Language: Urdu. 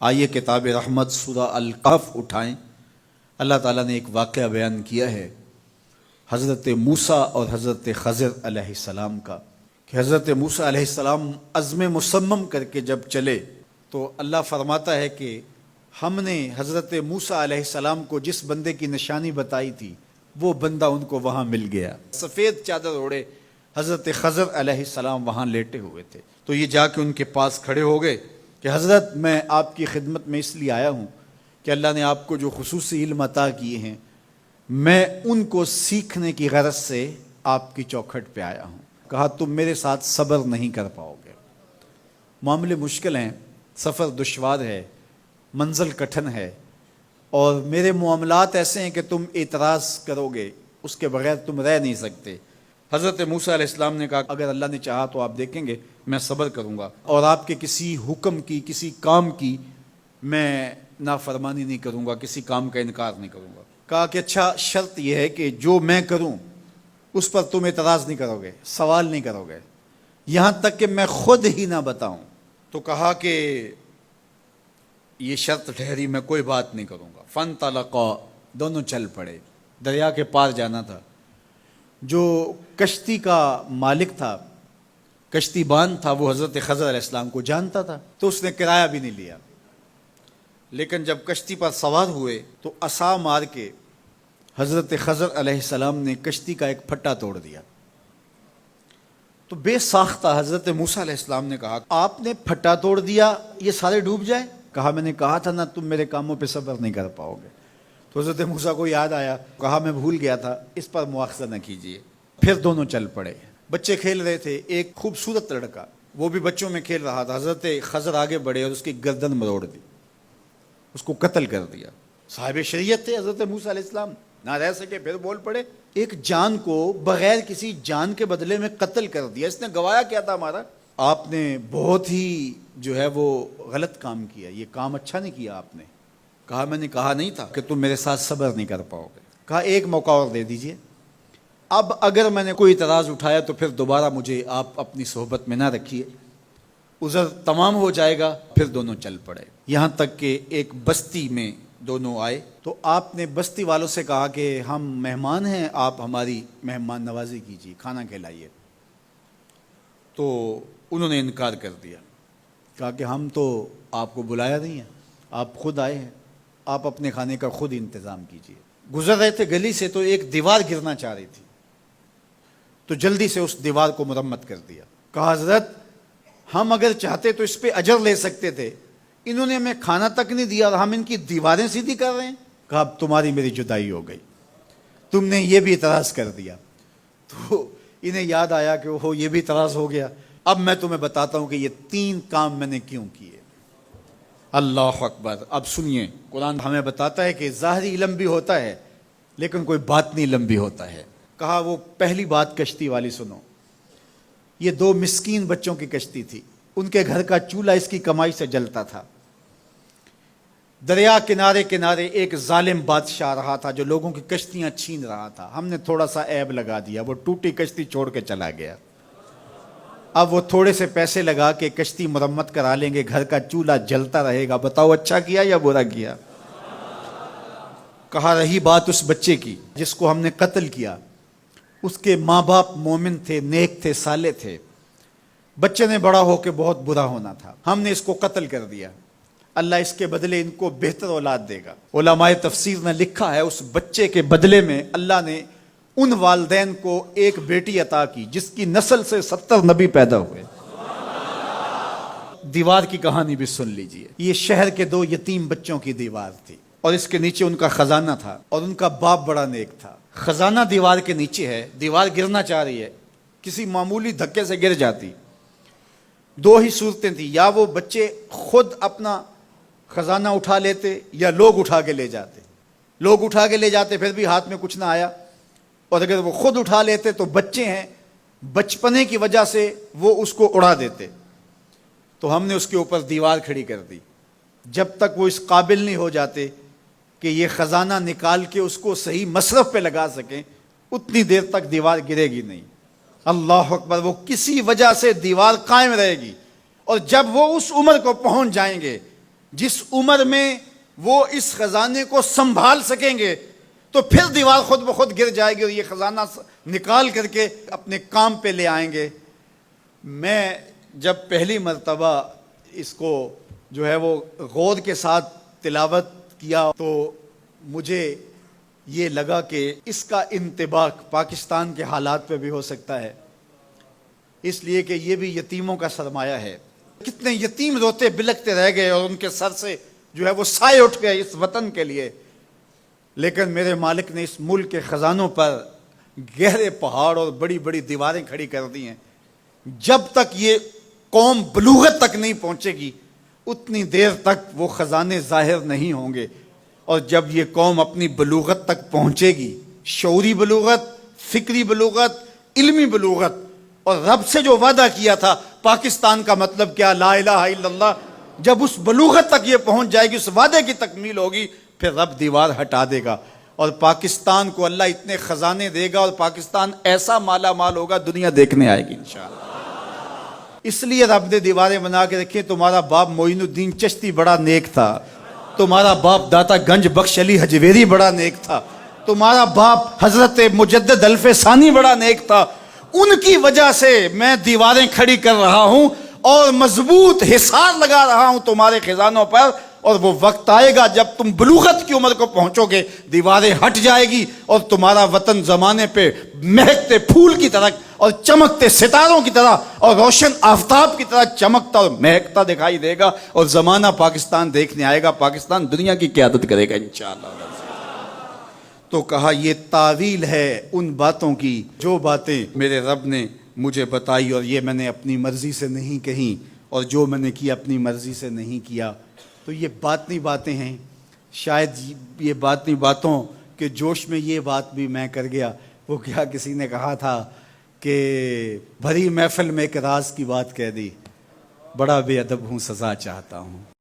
آئیے کتاب رحمت سورہ الکہف اٹھائیں۔ اللہ تعالیٰ نے ایک واقعہ بیان کیا ہے حضرت موسیٰ اور حضرت خضر علیہ السلام کا، کہ حضرت موسیٰ علیہ السلام عزم مصمم کر کے جب چلے تو اللہ فرماتا ہے کہ ہم نے حضرت موسیٰ علیہ السلام کو جس بندے کی نشانی بتائی تھی وہ بندہ ان کو وہاں مل گیا۔ سفید چادر اوڑے حضرت خضر علیہ السلام وہاں لیٹے ہوئے تھے، تو یہ جا کے ان کے پاس کھڑے ہو گئے کہ حضرت میں آپ کی خدمت میں اس لیے آیا ہوں کہ اللہ نے آپ کو جو خصوصی علم عطا کیے ہیں میں ان کو سیکھنے کی غرض سے آپ کی چوکھٹ پہ آیا ہوں۔ کہا تم میرے ساتھ صبر نہیں کر پاؤ گے، معاملے مشکل ہیں، سفر دشوار ہے، منزل کٹھن ہے، اور میرے معاملات ایسے ہیں کہ تم اعتراض کرو گے اس کے بغیر تم رہ نہیں سکتے۔ حضرت موسیٰ علیہ السلام نے کہا اگر اللہ نے چاہا تو آپ دیکھیں گے میں صبر کروں گا اور آپ کے کسی حکم کی کسی کام کی میں نافرمانی نہیں کروں گا، کسی کام کا انکار نہیں کروں گا۔ کہا کہ اچھا شرط یہ ہے کہ جو میں کروں اس پر تم اعتراض نہیں کرو گے، سوال نہیں کرو گے، یہاں تک کہ میں خود ہی نہ بتاؤں۔ تو کہا کہ یہ شرط ٹھہری، میں کوئی بات نہیں کروں گا۔ فانطلقا، دونوں چل پڑے، دریا کے پار جانا تھا۔ جو کشتی کا مالک تھا، کشتی بان تھا، وہ حضرت خضر علیہ السلام کو جانتا تھا تو اس نے کرایہ بھی نہیں لیا، لیکن جب کشتی پر سوار ہوئے تو عصا مار کے حضرت خضر علیہ السلام نے کشتی کا ایک پھٹا توڑ دیا۔ تو بے ساختہ حضرت موسیٰ علیہ السلام نے کہا آپ نے پھٹا توڑ دیا، یہ سارے ڈوب جائیں؟ کہا میں نے کہا تھا نا تم میرے کاموں پہ صبر نہیں کر پاؤ گے۔ تو حضرت موسیٰ کو یاد آیا، کہا میں بھول گیا تھا، اس پر مواخذہ نہ کیجیے۔ پھر دونوں چل پڑے، بچے کھیل رہے تھے، ایک خوبصورت لڑکا وہ بھی بچوں میں کھیل رہا تھا۔ حضرت خضر آگے بڑھے اور اس کی گردن مروڑ دی، اس کو قتل کر دیا۔ صاحب شریعت تھے حضرت موسیٰ علیہ السلام، نہ رہ سکے، پھر بول پڑے ایک جان کو بغیر کسی جان کے بدلے میں قتل کر دیا، اس نے گوایا کیا تھا ہمارا؟ آپ نے بہت ہی جو ہے وہ غلط کام کیا، یہ کام اچھا نہیں کیا آپ نے۔ کہا میں نے کہا نہیں تھا کہ تم میرے ساتھ صبر نہیں کر پاؤ گے۔ کہا ایک موقع اور دے دیجئے، اب اگر میں نے کوئی اعتراض اٹھایا تو پھر دوبارہ مجھے آپ اپنی صحبت میں نہ رکھیے، عذر تمام ہو جائے گا۔ پھر دونوں چل پڑے، یہاں تک کہ ایک بستی میں دونوں آئے تو آپ نے بستی والوں سے کہا کہ ہم مہمان ہیں، آپ ہماری مہمان نوازی کیجیے، کھانا کھلائیے۔ تو انہوں نے انکار کر دیا، کہا کہ ہم تو آپ کو بلایا نہیں ہے، آپ خود آئے ہیں، آپ اپنے کھانے کا خود انتظام کیجیے۔ گزر رہے تھے گلی سے تو ایک دیوار گرنا چاہ رہی تھی، تو جلدی سے اس دیوار کو مرمت کر دیا۔ کہا حضرت ہم اگر چاہتے تو اس پہ اجر لے سکتے تھے، انہوں نے ہمیں کھانا تک نہیں دیا اور ہم ان کی دیواریں سیدھی کر رہے ہیں۔ کہا اب تمہاری میری جدائی ہو گئی، تم نے یہ بھی اعتراض کر دیا۔ تو انہیں یاد آیا کہ وہ یہ بھی اعتراض ہو گیا، اب میں تمہیں بتاتا ہوں کہ یہ 3 کام میں نے کیوں کیے۔ اللہ اکبر۔ اب سنیے، قرآن ہمیں بتاتا ہے کہ ظاہری علم بھی ہوتا ہے لیکن کوئی باطنی علم بھی ہوتا ہے۔ کہا وہ پہلی بات کشتی والی سنو، یہ 2 مسکین بچوں کی کشتی تھی، ان کے گھر کا چولہا اس کی کمائی سے جلتا تھا۔ دریا کنارے کنارے ایک ظالم بادشاہ رہا تھا جو لوگوں کی کشتیاں چھین رہا تھا، ہم نے تھوڑا سا عیب لگا دیا، وہ ٹوٹی کشتی چھوڑ کے چلا گیا۔ اب وہ تھوڑے سے پیسے لگا کے کشتی مرمت کرا لیں گے، گھر کا چولہا جلتا رہے گا، بتاؤ اچھا کیا یا برا کیا؟ کہا رہی بات اس بچے کی جس کو ہم نے قتل کیا، اس کے ماں باپ مومن تھے، نیک تھے، صالح تھے، بچے نے بڑا ہو کے بہت برا ہونا تھا، ہم نے اس کو قتل کر دیا، اللہ اس کے بدلے ان کو بہتر اولاد دے گا۔ علماء تفسیر نے لکھا ہے اس بچے کے بدلے میں اللہ نے ان والدین کو ایک بیٹی عطا کی جس کی نسل سے 70 نبی پیدا ہوئے۔ دیوار کی کہانی بھی سن لیجئے، یہ شہر کے 2 یتیم بچوں کی دیوار تھی اور اس کے نیچے ان کا خزانہ تھا اور ان کا باپ بڑا نیک تھا۔ خزانہ دیوار کے نیچے ہے، دیوار گرنا چاہ رہی ہے، کسی معمولی دھکے سے گر جاتی۔ 2 ہی صورتیں تھیں، یا وہ بچے خود اپنا خزانہ اٹھا لیتے یا لوگ اٹھا کے لے جاتے۔ لوگ اٹھا کے لے جاتے پھر بھی ہاتھ میں کچھ نہ آیا، اور اگر وہ خود اٹھا لیتے تو بچے ہیں، بچپنے کی وجہ سے وہ اس کو اڑا دیتے۔ تو ہم نے اس کے اوپر دیوار کھڑی کر دی، جب تک وہ اس قابل نہیں ہو جاتے کہ یہ خزانہ نکال کے اس کو صحیح مصرف پہ لگا سکیں، اتنی دیر تک دیوار گرے گی نہیں۔ اللہ اکبر۔ وہ کسی وجہ سے دیوار قائم رہے گی، اور جب وہ اس عمر کو پہنچ جائیں گے جس عمر میں وہ اس خزانے کو سنبھال سکیں گے تو پھر دیوار خود بخود گر جائے گی اور یہ خزانہ نکال کر کے اپنے کام پہ لے آئیں گے۔ میں جب پہلی مرتبہ اس کو جو ہے وہ غور کے ساتھ تلاوت کیا تو مجھے یہ لگا کہ اس کا انطباق پاکستان کے حالات پہ بھی ہو سکتا ہے، اس لیے کہ یہ بھی یتیموں کا سرمایہ ہے۔ کتنے یتیم روتے بلکتے رہ گئے اور ان کے سر سے جو ہے وہ سائے اٹھ گئے اس وطن کے لیے، لیکن میرے مالک نے اس ملک کے خزانوں پر گہرے پہاڑ اور بڑی بڑی دیواریں کھڑی کر دی ہیں۔ جب تک یہ قوم بلوغت تک نہیں پہنچے گی اتنی دیر تک وہ خزانے ظاہر نہیں ہوں گے، اور جب یہ قوم اپنی بلوغت تک پہنچے گی، شعوری بلوغت، فکری بلوغت، علمی بلوغت، اور رب سے جو وعدہ کیا تھا پاکستان کا مطلب کیا، لا الہ الا اللہ، جب اس بلوغت تک یہ پہنچ جائے گی، اس وعدے کی تکمیل ہوگی، پھر رب دیوار ہٹا دے گا اور پاکستان کو اللہ اتنے خزانے دے گا اور پاکستان ایسا مالا مال ہوگا دنیا دیکھنے آئے گی انشاءاللہ۔ اس لیے رب نے دیواریں بنا کے رکھی۔ تمہارا باپ معین الدین چشتی بڑا نیک تھا، تمہارا باپ داتا گنج بخش علی حجویری بڑا نیک تھا، تمہارا باپ حضرت مجدد الف ثانی بڑا نیک تھا، ان کی وجہ سے میں دیواریں کھڑی کر رہا ہوں اور مضبوط حصار لگا رہا ہوں تمہارے خزانوں پر، اور وہ وقت آئے گا جب تم بلوغت کی عمر کو پہنچو گے دیواریں ہٹ جائے گی اور تمہارا وطن زمانے پہ مہکتے پھول کی طرح اور چمکتے ستاروں کی طرح اور روشن آفتاب کی طرح چمکتا اور مہکتا دکھائی دے گا، اور زمانہ پاکستان دیکھنے آئے گا، پاکستان دنیا کی قیادت کرے گا انشاءاللہ۔ تو کہا یہ تعویل ہے ان باتوں کی جو باتیں میرے رب نے مجھے بتائی، اور یہ میں نے اپنی مرضی سے نہیں کہیں، اور جو میں نے کیا اپنی مرضی سے نہیں کیا۔ تو یہ باطنی باتیں ہیں، شاید یہ باطنی باتوں کے جوش میں یہ بات بھی میں کر گیا۔ وہ کیا کسی نے کہا تھا کہ بھری محفل میں ایک راز کی بات کہہ دی، بڑا بے ادب ہوں سزا چاہتا ہوں۔